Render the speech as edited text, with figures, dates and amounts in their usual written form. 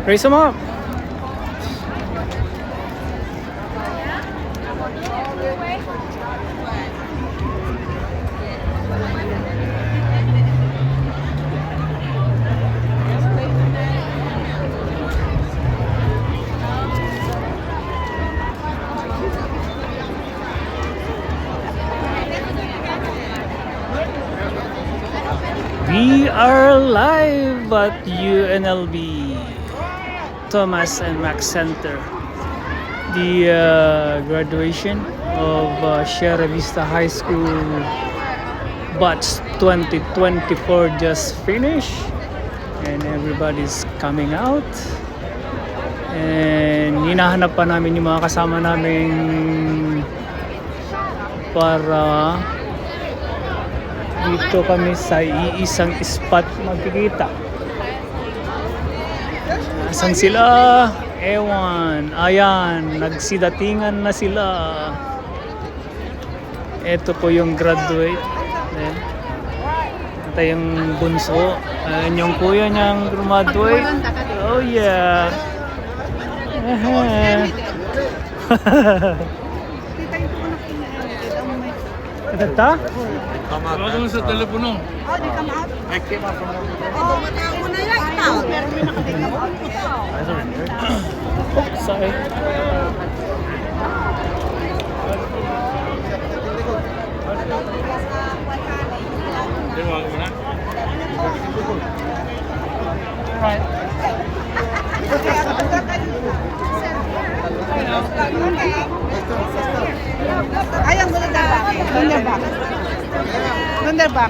Raise them up. We are live at UNLV Thomas and Max Center. The graduation of Sierra Vista High School batch 2024 just finished, and everybody's coming out. And hinahanap pa namin yung mga kasama namin para dito kami sa iisang spot magkikita. Asan sila? Ewan. Ayan, nagsidatingan na sila. Ito po yung graduate. Ayan. Ito yung bunso. Ayan yung kuya niyang graduate. Oh yeah. Ito ta? Wala ko sa telepono. Oh, di come out? I came out from Oh, matago na yan. Oops, sorry. Tinawa ko na. Right. Ayang, ganda ba? Ganda ba? Ganda ba?